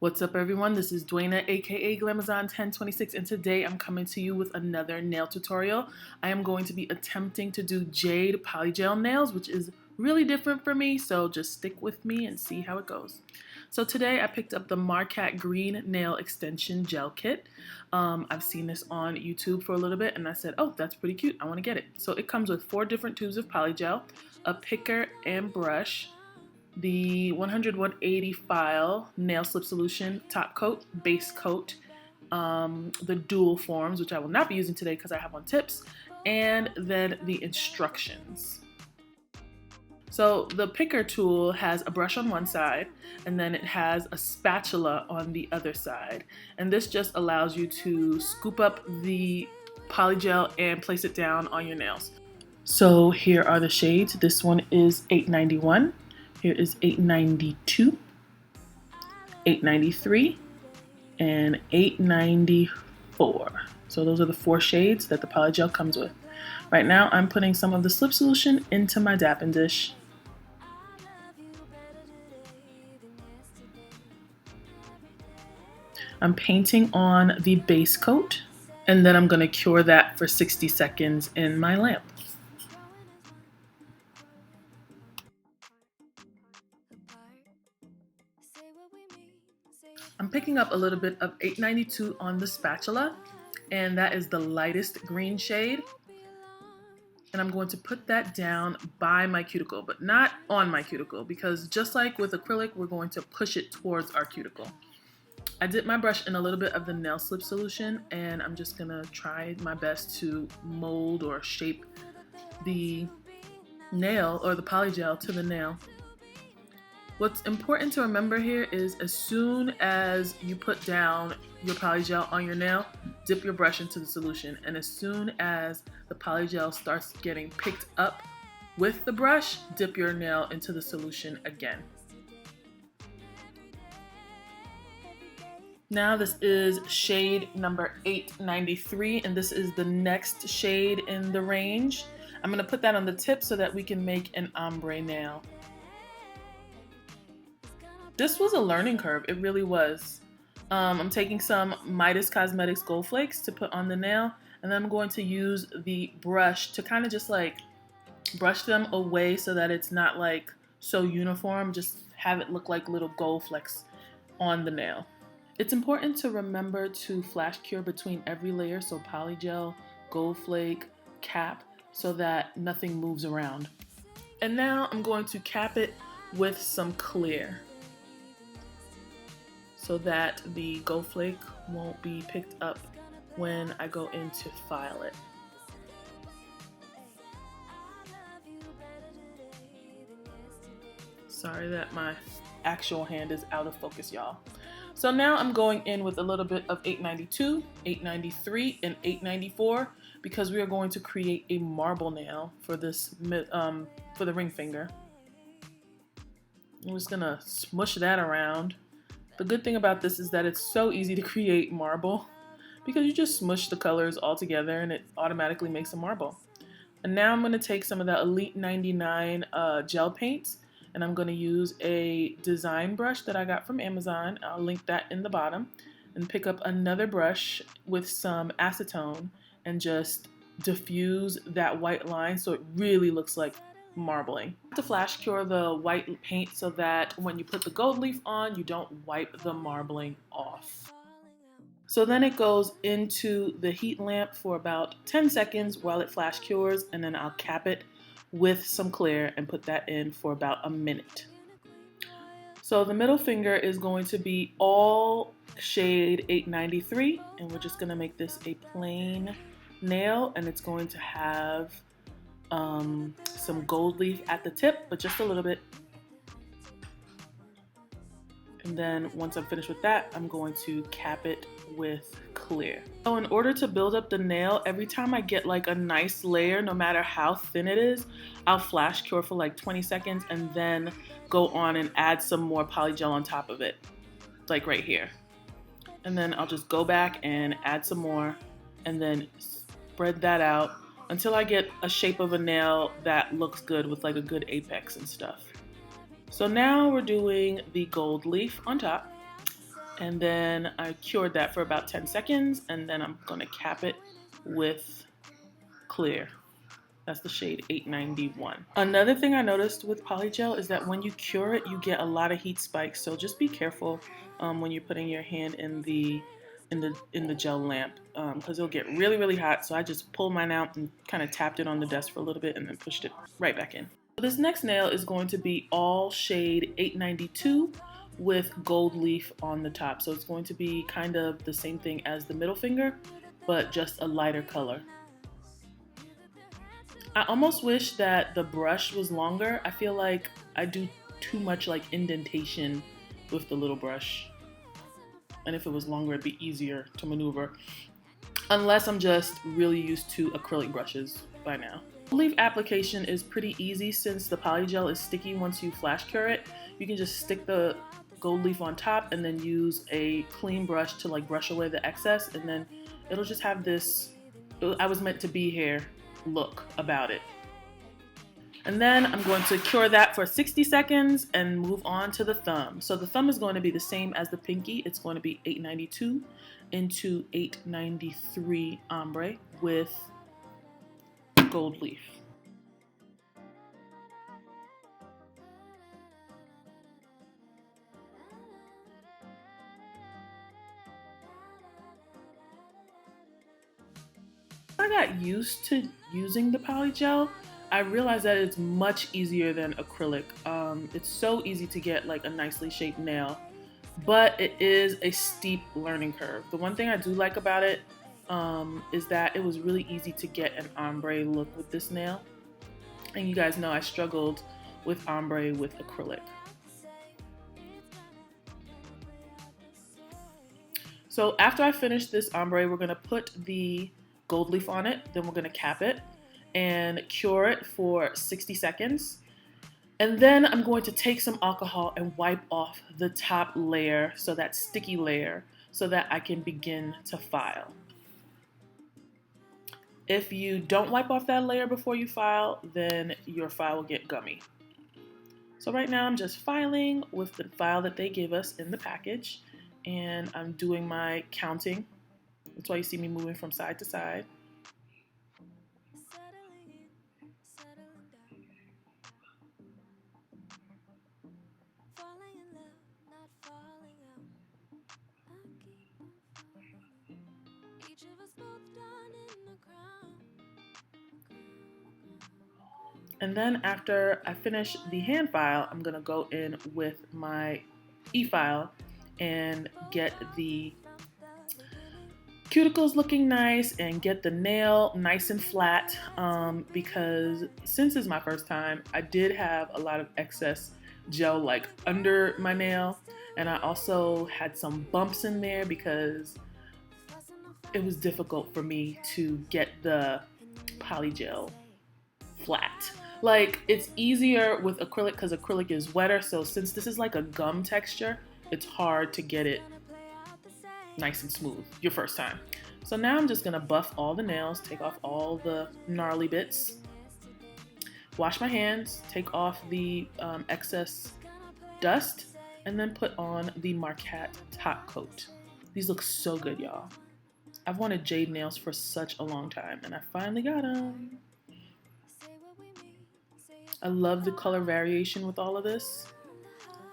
What's up, everyone? This is Duana, aka Glamazon1026, and today I'm coming to you with another nail tutorial. I am going to be attempting to do Jade Polygel nails, which is really different for me, so just stick with me and see how it goes. So today I picked up the Marcat Green Nail Extension Gel Kit. I've seen this on YouTube for a little bit, and I said, oh, that's pretty cute. I want to get it. So it comes with 4 different tubes of polygel, a picker and brush, the 100-180 file nail slip solution, top coat, base coat, the dual forms, which I will not be using today because I have on tips, and then the instructions. So the picker tool has a brush on one side, and then it has a spatula on the other side. And this just allows you to scoop up the polygel and place it down on your nails. So here are the shades. This one is 891. Here is 892, 893, and 894. So those are the 4 shades that the polygel comes with. Right now I'm putting some of the slip solution into my dapping dish. I'm painting on the base coat, and then I'm going to cure that for 60 seconds in my lamp. I'm picking up a little bit of 892 on the spatula, and that is the lightest green shade. And I'm going to put that down by my cuticle, but not on my cuticle, because just like with acrylic, we're going to push it towards our cuticle. I dipped my brush in a little bit of the nail slip solution, and I'm just gonna try my best to mold or shape the nail or the polygel to the nail. What's important to remember here is as soon as you put down your polygel on your nail, dip your brush into the solution. And as soon as the polygel starts getting picked up with the brush, dip your nail into the solution again. Now this is shade number 893, and this is the next shade in the range. I'm gonna put that on the tip so that we can make an ombre nail. This was a learning curve, it really was. I'm taking some Midas Cosmetics Gold Flakes to put on the nail, and then I'm going to use the brush to kind of just like brush them away so that it's not like so uniform, just have it look like little gold flecks on the nail. It's important to remember to flash cure between every layer, so polygel, gold flake, cap, so that nothing moves around. And now I'm going to cap it with some clear, so that the gold flake won't be picked up when I go in to file it. Sorry that my actual hand is out of focus, y'all. So now I'm going in with a little bit of 892, 893, and 894 because we are going to create a marble nail for this for the ring finger. I'm just gonna smush that around. The good thing about this is that it's so easy to create marble because you just smush the colors all together and it automatically makes a marble. And now I'm going to take some of the Elite 99 gel paints, and I'm going to use a design brush that I got from Amazon. I'll link that in the bottom, and pick up another brush with some acetone and just diffuse that white line so it really looks like marbling. To flash cure the white paint so that when you put the gold leaf on, you don't wipe the marbling off. So then it goes into the heat lamp for about 10 seconds while it flash cures, and then I'll cap it with some clear and put that in for about a minute. So the middle finger is going to be all shade 893, and we're just going to make this a plain nail, and it's going to have some gold leaf at the tip, but just a little bit. And then once I'm finished with that, I'm going to cap it with clear. So in order to build up the nail, every time I get like a nice layer, no matter how thin it is, I'll flash cure for like 20 seconds and then go on and add some more polygel on top of it, like right here. And then I'll just go back and add some more and then spread that out until I get a shape of a nail that looks good with like a good apex and stuff. So now we're doing the gold leaf on top. And then I cured that for about 10 seconds, and then I'm gonna cap it with clear. That's the shade 891. Another thing I noticed with Polygel is that when you cure it, you get a lot of heat spikes. So just be careful when you're putting your hand in the gel lamp, because it'll get really, really hot. So I just pulled mine out and kind of tapped it on the desk for a little bit and then pushed it right back in. So this next nail is going to be all shade 892 with gold leaf on the top. So it's going to be kind of the same thing as the middle finger, but just a lighter color. I almost wish that the brush was longer. I feel like I do too much like indentation with the little brush. And if it was longer, it'd be easier to maneuver. Unless I'm just really used to acrylic brushes by now. Leaf application is pretty easy since the Polygel is sticky once you flash cure it. You can just stick the gold leaf on top and then use a clean brush to like brush away the excess, and then it'll just have this I was meant to be here look about it. And then I'm going to cure that for 60 seconds and move on to the thumb. So the thumb is going to be the same as the pinky. It's going to be 892 into 893 ombre with gold leaf. I got used to using the Polygel, I realized that it's much easier than acrylic. It's so easy to get like a nicely shaped nail, but it is a steep learning curve. The one thing I do like about it is that it was really easy to get an ombre look with this nail. And you guys know I struggled with ombre with acrylic. So after I finish this ombre, we're gonna put the gold leaf on it, then we're gonna cap it and cure it for 60 seconds. And then I'm going to take some alcohol and wipe off the top layer, so that sticky layer, so that I can begin to file. If you don't wipe off that layer before you file, then your file will get gummy. So right now I'm just filing with the file that they give us in the package, and I'm doing my counting. That's why you see me moving from side to side. And then after I finish the hand file, I'm gonna go in with my e-file and get the cuticles looking nice and get the nail nice and flat, because since it's my first time, I did have a lot of excess gel like under my nail, and I also had some bumps in there because it was difficult for me to get the Polygel flat. Like, it's easier with acrylic because acrylic is wetter, so since this is like a gum texture, it's hard to get it nice and smooth your first time. So now I'm just gonna buff all the nails, take off all the gnarly bits, wash my hands, take off the excess dust, and then put on the Marquette top coat. These look so good, y'all. I've wanted jade nails for such a long time, and I finally got them. I love the color variation with all of this.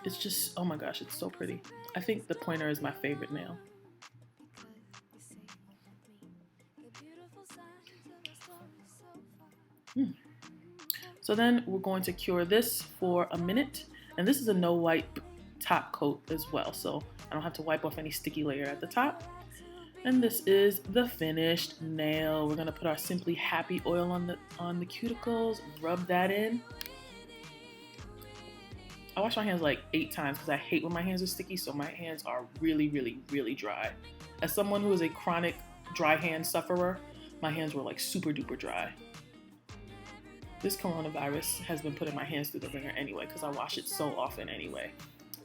It's just, oh my gosh, it's so pretty. I think the pointer is my favorite nail. So then we're going to cure this for a minute, and this is a no wipe top coat as well, so I don't have to wipe off any sticky layer at the top. And this is the finished nail. We're gonna put our Simply Happy oil on the cuticles, rub that in. I wash my hands like 8 times because I hate when my hands are sticky, so my hands are really, really, really dry. As someone who is a chronic dry hand sufferer, my hands were like super duper dry. This coronavirus has been putting my hands through the ringer anyway because I wash it so often anyway.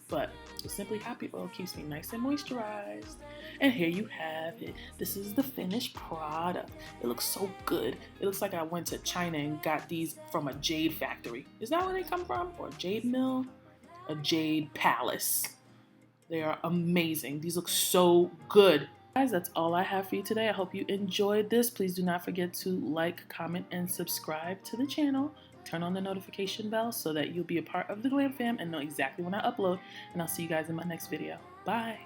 But the Simply Happy oil keeps me nice and moisturized. And here you have it. This is the finished product. It looks so good. It looks like I went to China and got these from a jade factory. Is that where they come from? Or a jade mill? A jade palace. They are amazing. These look so good. Guys, that's all I have for you today. I hope you enjoyed this. Please do not forget to like, comment, and subscribe to the channel. Turn on the notification bell so that you'll be a part of the Glam Fam and know exactly when I upload. And I'll see you guys in my next video. Bye.